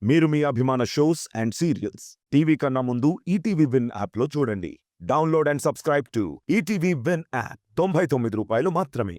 మీరు మీ అభిమాన shows and serials TV కన్నా ముందు ఈటీవీ విన్ యాప్లో చూడండి. Download and subscribe to ETV win app. 99 రూపాయలు మాత్రమే.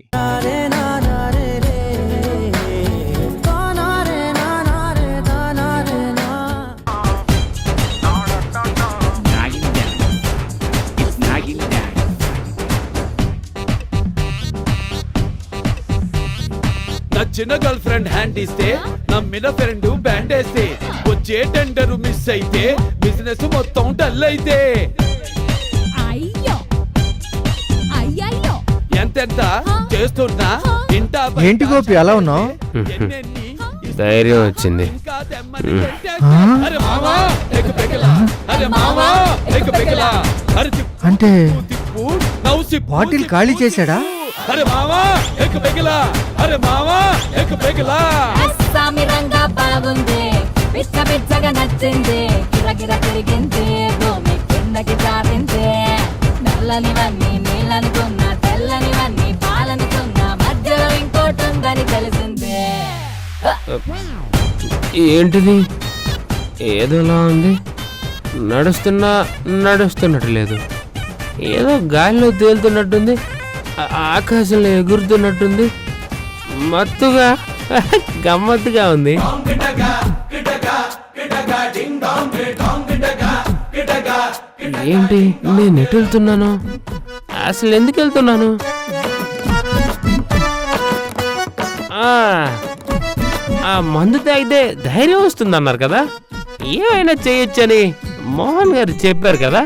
చిన్న గర్ల్ ఫ్రెండ్ హ్యాండ్ ఇస్తే నమ్మిన ఫ్రెండ్ బ్యాండ్ వేస్తే వచ్చే టెండర్ మిస్ అయితే బిజినెస్ మొత్తం డల్ అయితే ఎంతెంత చేస్తున్నా ఏంటి గోపి అలా ఉన్నావు? ధైర్యం వచ్చింది. అంటే బాటిల్ ఖాళీ చేశాడా? అరే మావా ఎక్ పెగిలా, అరే మావా ఎక్ పెగిలా. అస్సామి రంగా బాగుంది, పిచ్చ పిచ్చగా నచ్చింది, కిరకిర తిరిగింది, భూమి కిందకి జారింది. నల్లనివన్నీ నీళ్ళనుకున్నా, తెల్లనివన్నీ పాలనుకున్నా, మధ్యలో ఇంకోటి ఉందని తెలిసింది. ఏంటిది ఏదోలా ఉంది? నడుస్తున్నట్టు లేదు. ఏదో గాలిలో తేలుతున్నట్టుంది, ఆకాశంలో ఎగురుతున్నట్టుంది, మత్తుగా గమ్మత్తుగా ఉంది. ఏంటి నేను ఎటు వెళ్తున్నాను? అసలు ఎందుకు వెళ్తున్నాను? ఆ మందు తాగితే ధైర్యం వస్తుంది అన్నారు కదా, ఏమైనా చేయొచ్చని మోహన్ గారు చెప్పారు కదా.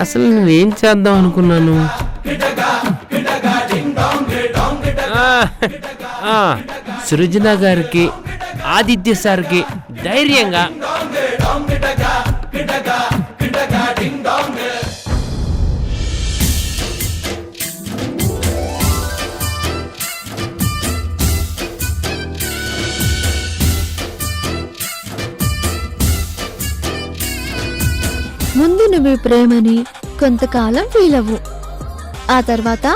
అసలు నేను ఏం చేద్దాం అనుకున్నాను? సృజన గారికి, ఆదిత్య సార్కి ధైర్యంగా ముందు నువ్వు ప్రేమని కొంతకాలం ఫీల్ అవ్వు, ఆ తర్వాత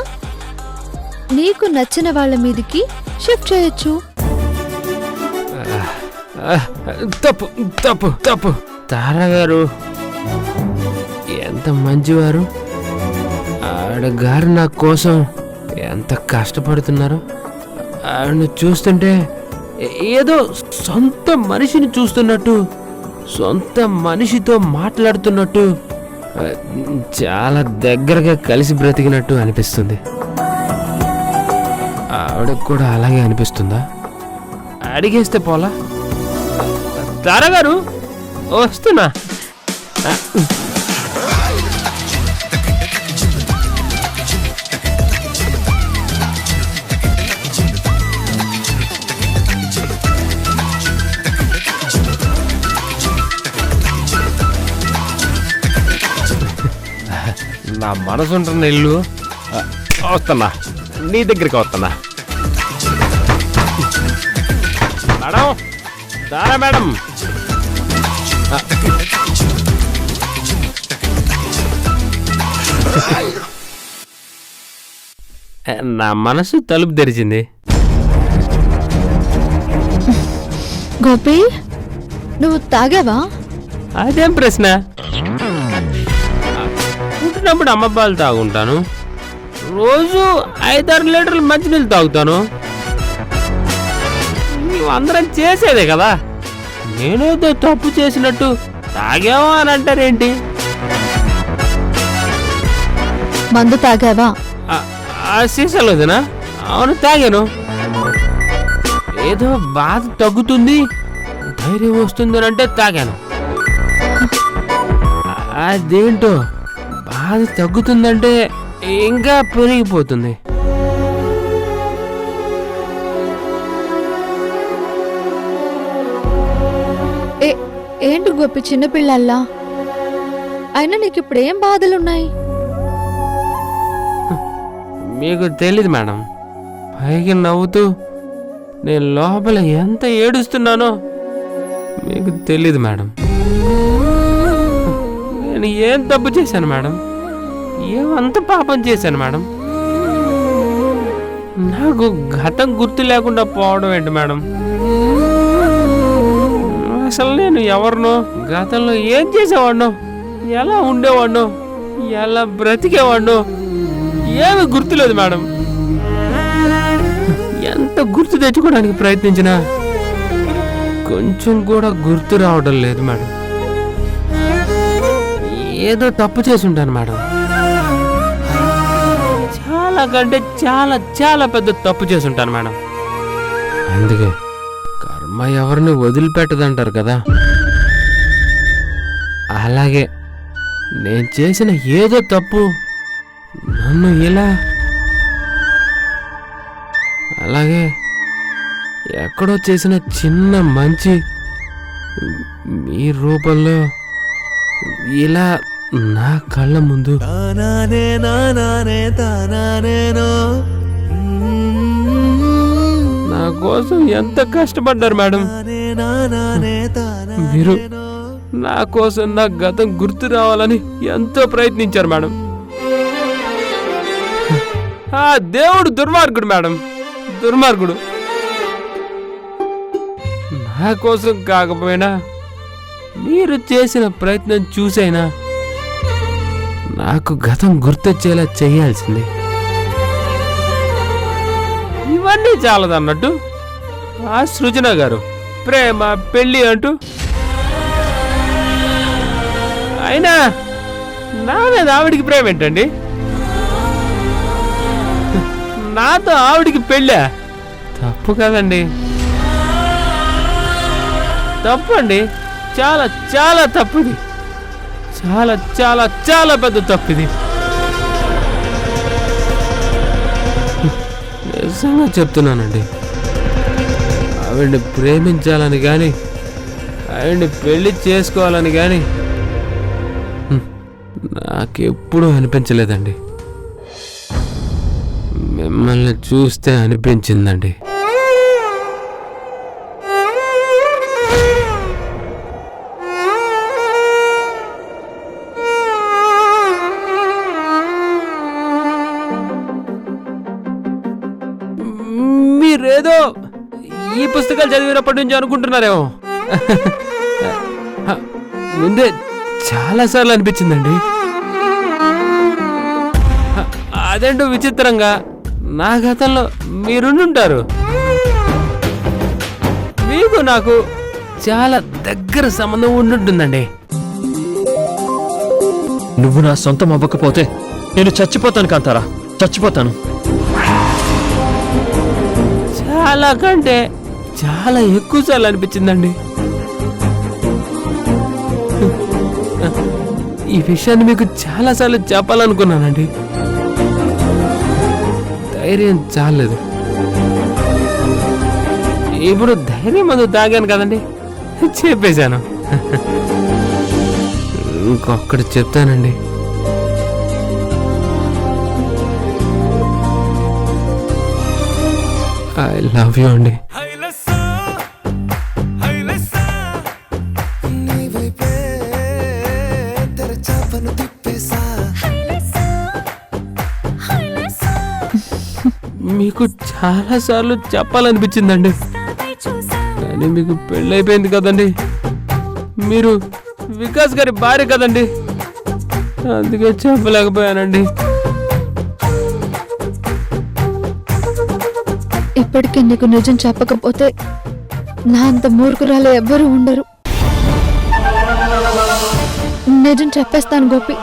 నీకు నచ్చిన వాళ్ళ మీదకి షిఫ్ట్ చేయొచ్చు. తప్పు తప్పు తప్పు. తారా గారు ఎంత మంచివారు, ఆడగారు నా కోసం ఎంత కష్టపడుతున్నారు. ఆవిడని చూస్తుంటే ఏదో సొంత మనిషిని చూస్తున్నట్టు, సొంత మనిషితో మాట్లాడుతున్నట్టు, చాలా దగ్గరగా కలిసి బ్రతికినట్టు అనిపిస్తుంది. ఆవిడకు కూడా అలాగే అనిపిస్తుందా? అడిగేస్తే పోలా. తారా గారు వస్తున్నా. నా మనసు ఉంటున్న ఇల్లు వస్తున్నా, నీ దగ్గరికి వస్తున్నా. మేడం, తారా మేడం, నా మనసు తలుపు తెరిచింది. గోపి, నువ్వు తాగావా? అదేం ప్రశ్న? పుట్టినప్పుడు అమ్మ పాలు తాగుంటాను, రోజు 5-6 లీటర్లు మంచినీళ్ళు తాగుతాను. అందరం చేసేదే కదా, నేనేదో తప్పు చేసినట్టు తాగావా అని అంటారేంటి? మందు తాగావా? ఆ సీసాలోదేనా? అవును, తాగాను. ఏదో బాధ తగ్గుతుంది, ధైర్యం వస్తుంది అని అంటే తాగాను. అదేంటో బాధ తగ్గుతుందంటే ఇంకా పెరిగిపోతుంది. ఏంటి గోపి చిన్నపిల్లల్లా? అయినా నీకు ఇప్పుడు ఏం బాధలున్నాయి? మీకు తెలీదు మేడం, పైకి నవ్వుతూ నేను లోపల ఎంత ఏడుస్తున్నానో మీకు తెలీదు మేడం. నేను ఏం తప్పు చేశాను మేడం? ఏమంత పాపం చేశాను మేడం? నాకు గతం గుర్తు లేకుండా పోవడం ఏంటి మేడం? అసలు నేను ఎవరినో, గతంలో ఏం చేసేవాడినో, ఎలా ఉండేవాడినో, ఎలా బ్రతికేవాడినో ఏమి గుర్తులేదు మేడం. ఎంత గుర్తు తెచ్చుకోవడానికి ప్రయత్నించినా కొంచెం కూడా గుర్తు రావడం లేదు మేడం. ఏదో తప్పు చేసి ఉంటాను మేడం. చాలా కంటే చాలా చాలా పెద్ద తప్పు చేసి ఉంటాను మేడం. అందుకే కర్మ ఎవరిని వదిలిపెట్టదంటారు కదా, అలాగే నేను చేసిన ఏదో తప్పు నన్ను ఇలా, అలాగే ఎక్కడో చేసిన చిన్న మంచి మీ రూపంలో ఇలా నా కళ్ళ ముందు నా కోసం ఎంత కష్టపడ్డారు మేడం. మీరు నా కోసం నా గతం గుర్తు రావాలని ఎంతో ప్రయత్నించారు మేడం. ఆ దేవుడు దుర్మార్గుడు మేడం, దుర్మార్గుడు. నా కోసం కాకపోయినా మీరు చేసిన ప్రయత్నం చూసైనా నాకు గతం గుర్తొచ్చేలా చేయాల్సింది. ఇవన్నీ చాలదన్నట్టు ఆ సృజన గారు ప్రేమ పెళ్ళి అంటూ, అయినా నా మీద ఆవిడికి ప్రేమ ఏంటండి? నాతో ఆవిడికి పెళ్ళా? తప్పు కదండి, తప్పు అండి. చాలా చాలా తప్పుది, చాలా చాలా చాలా పెద్ద తప్పుది. నిజంగా చెప్తున్నానండి, ఆవిడ్ని ప్రేమించాలని కానీ ఆవిడ్ని పెళ్లి చేసుకోవాలని కానీ నాకెప్పుడూ అనిపించలేదండి. మిమ్మల్ని చూస్తే అనిపించిందండి. మీరేదో ఈ పుస్తకాలు చదివినప్పటి నుంచి అనుకుంటున్నారేమో. ముందే చాలాసార్లు అనిపించిందండి. అదేంటో విచిత్రంగా నా గతంలో మీరుండుంటారు. మీకు నాకు చాలా దగ్గర సంబంధం ఉండుంటుందండి. నువ్వు నా సొంతం అవ్వకపోతే నేను చచ్చిపోతాను కాంతారా, చచ్చిపోతాను. చాలా కంటే చాలా ఎక్కువ సార్లు అనిపించిందండి. ఈ విషయాన్ని మీకు చాలా సార్లు చెప్పాలనుకున్నానండి, ధైర్యం చాలేదు. ఇప్పుడు ధైర్యం మందు తాగాను కదండి, చెప్పేశాను. ఇంకొకటి చెప్తానండి, ఐ లవ్ యూ అండి. మీకు చాలా సార్లు చెప్పాలనిపించిందండి, కానీ మీకు పెళ్ళైపోయింది కదండి, మీరు వికాస్ గారి భార్య కదండి, అందుకే చెప్పలేకపోయానండి. ఇప్పటికీ నీకు నిజం చెప్పకపోతే నా అంత మూర్ఖురాలు ఎవ్వరూ ఉండరు. నిజం చెప్పేస్తాను గోపి.